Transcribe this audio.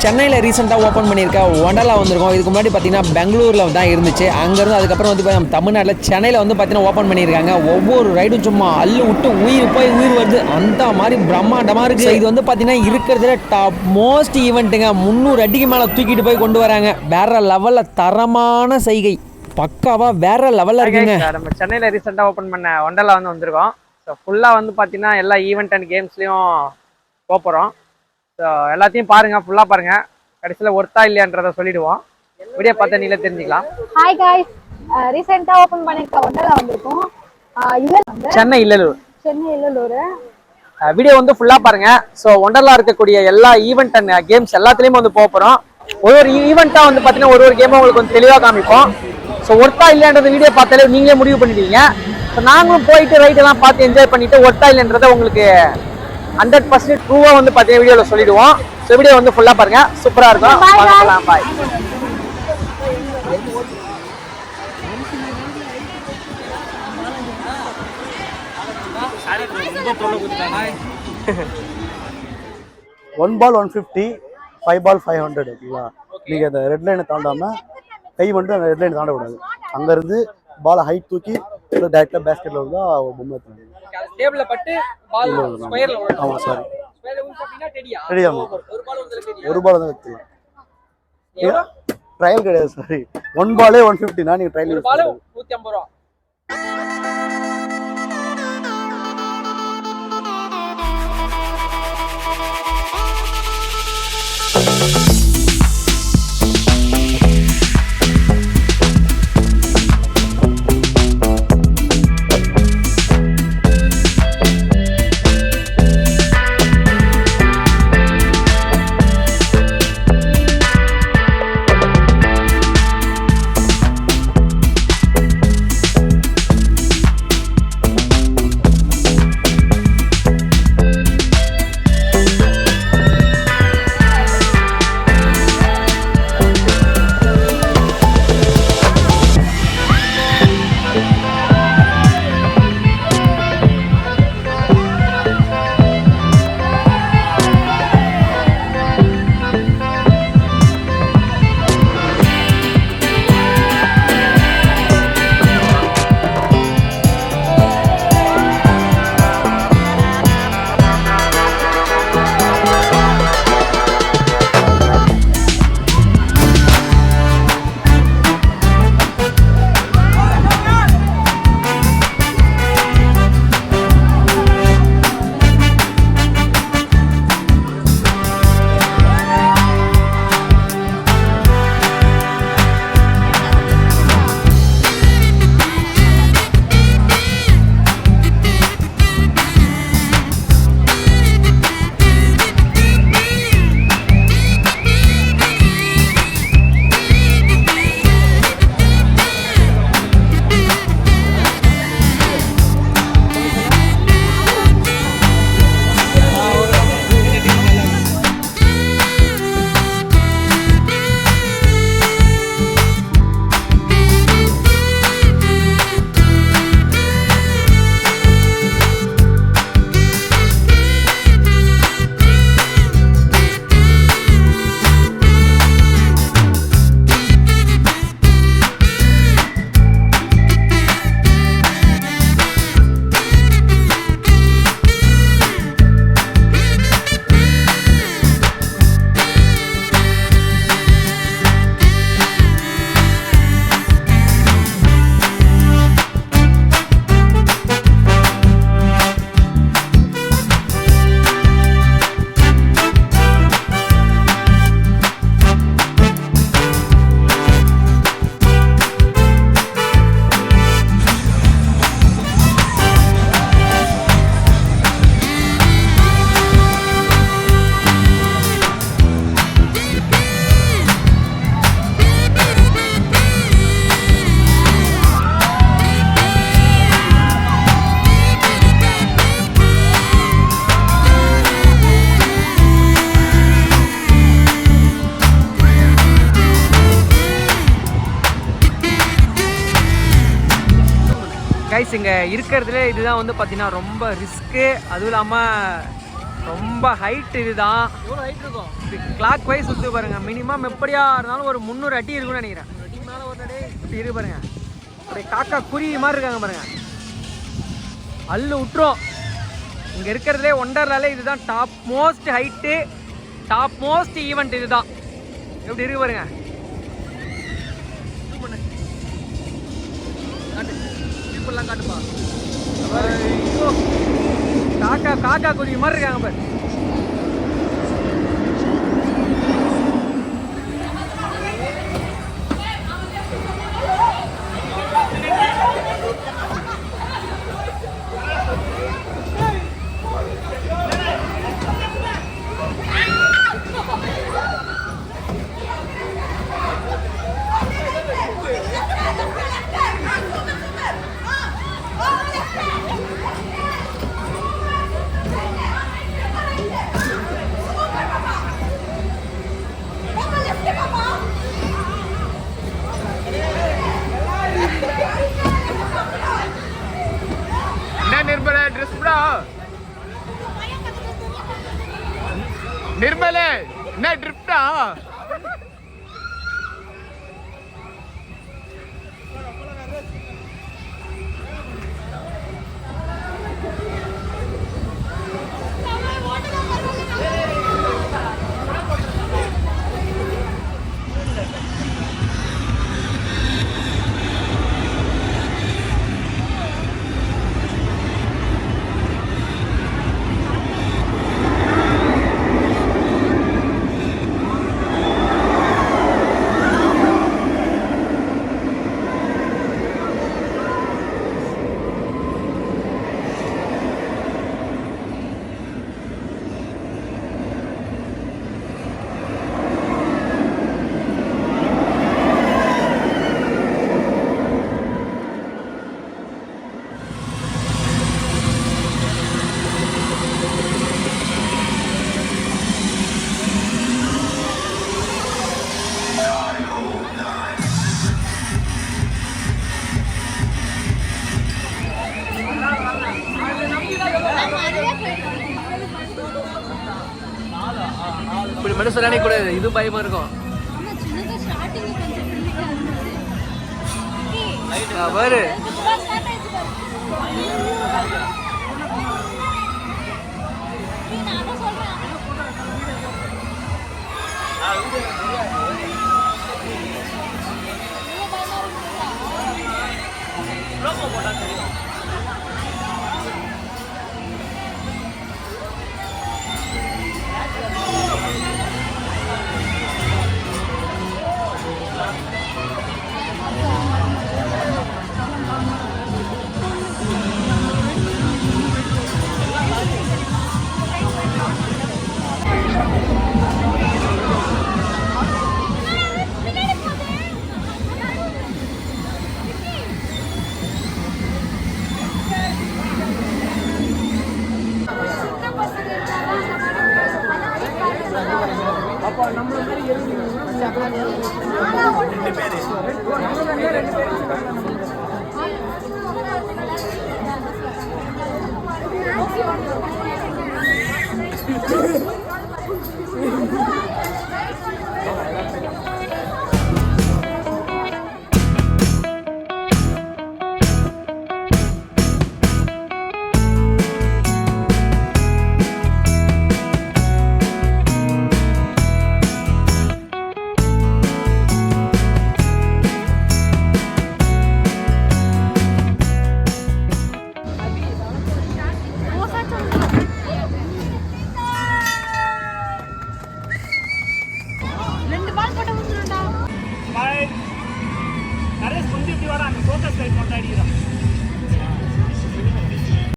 சென்னையில் ரீசெண்டாக ஓப்பன் பண்ணியிருக்க ஒண்டர்லா வந்திருக்கோம். இதுக்கு முன்னாடி பார்த்தீங்கன்னா பெங்களூரில் தான் இருந்துச்சு. அங்கேருந்து அதுக்கப்புறம் வந்து தமிழ்நாட்டில் சென்னையில் வந்து பார்த்தீங்கன்னா ஓப்பன் பண்ணியிருக்காங்க. ஒவ்வொரு ரைடும் சும்மா அள்ளு விட்டு உயிர் போய் உயிர் வருது, அந்த மாதிரி பிரம்மாண்டமாக இருக்குது. இது வந்து பார்த்தீங்கன்னா இருக்கிறதுல டாப் மோஸ்ட் ஈவெண்ட்டுங்க. 300 அடிக்கு மேலே தூக்கிட்டு போய் கொண்டு வராங்க. வேற லெவலில் தரமான செய்கை, பக்காவா வேற லெவலில் இருக்குங்க. நம்ம சென்னையில் ரீசெண்டாக ஓப்பன் பண்ண ஒண்டர்லா வந்து வந்திருக்கோம். ஸோ ஃபுல்லாக வந்து பார்த்தீங்கன்னா எல்லா ஈவெண்ட் அண்ட் கேம்ஸ்லையும் போகிறோம். ஸோ எல்லாத்தையும் பாருங்கள், ஃபுல்லாக பாருங்கள். கடைசியில் ஒர்த்தா இல்லையான்றதை சொல்லிடுவோம். வீடியோ பார்த்து நீங்களே தெரிஞ்சுக்கலாம். ஹாய் காய்ஸ், ரீசெண்டாக ஓப்பன் பண்ணியிருக்க ஒண்டர்லா வந்திருக்கோம். சென்னை இல்லலூர். வீடியோ வந்து ஃபுல்லாக பாருங்கள். ஸோ ஒண்டர்லா இருக்கக்கூடிய எல்லா ஈவெண்ட் அண்ட் கேம்ஸ் எல்லாத்துலேயுமே வந்து போகிறோம். ஒரு ஈவெண்ட்டாக வந்து பார்த்தீங்கன்னா ஒரு கேமும் உங்களுக்கு வந்து தெளிவாக காமிப்போம். ஸோ ஒர்த்தா இல்லையான்றது வீடியோ பார்த்தாலே நீங்களே முடிவு பண்ணிடுவீங்க. ஸோ நாங்களும் போயிட்டு ரைட்டெல்லாம் பார்த்து என்ஜாய் பண்ணிட்டு ஒர்த்தா இல்லைன்றதை உங்களுக்கு 100% ட்ரூவாக வந்து பார்த்தீங்கன்னா வீடியோவில் சொல்லிடுவோம். ஸோ வீடியோ வந்து ஃபுல்லாக பாருங்க, சூப்பராக இருக்கும். பாய். ஒன் பால் 150, 5 பால் 500. ஓகேங்களா? நீங்கள் அந்த ரெட் லைனை தாண்டாமல் கை மட்டும் அந்த ரெட் லைனை தாண்டக்கூடாது. அங்கேருந்து பாலை ஹைட் தூக்கி டேரெக்டாக பேஸ்கெட்டில் இருந்தால் பொம்மை ஆமாம் சாரி ரெடி ஆமாம். ஒரு பால் தான் வச்சுக்கலாம். ட்ரையல் கிடையாது சாரி. ஒன் பாலே 150. நீங்கள் ட்ரையல் 150 ரூபா. கைஸ் இங்கே இருக்கிறதுல இதுதான் வந்து பார்த்தீங்கன்னா ரொம்ப ரிஸ்க்கு. அதுவும் இல்லாமல் ரொம்ப ஹைட் இதுதான். எவ்வளோ ஹைட் இருக்கும்? கிளாக் வைஸ் சுற்றி பாருங்க. மினிமம் எப்படியா இருந்தாலும் ஒரு 300 அடி இருக்குன்னு நினைக்கிறேன். மேலே ஒரு நடை இப்படி இருக்கு பாருங்க. அப்படியே காக்கா குருவி மாதிரி இருக்காங்க பாருங்க. அல்லு விட்டுரும். இங்கே இருக்கிறதுலே ஒண்டர்லாலே இதுதான் top most height, top most event இதுதான். எப்படி இருக்கு பாருங்க. பீப்புளெலாம் காட்டுப்பா. காக்கா காக்கா குருவி மாதிரி இருக்காங்க பாரு. निर्मल ड्रेस बड़ा निर्मल ना ड्रिफ्टा இப்படி மட்டும் சொல்லானே கூடாது, இது பயமா இருக்கும். பாரு நிறைய கொஞ்சம் இப்படி வர அந்த ஃபோக்கஸ் லைட் மட்டும் அடிக்கிறான்.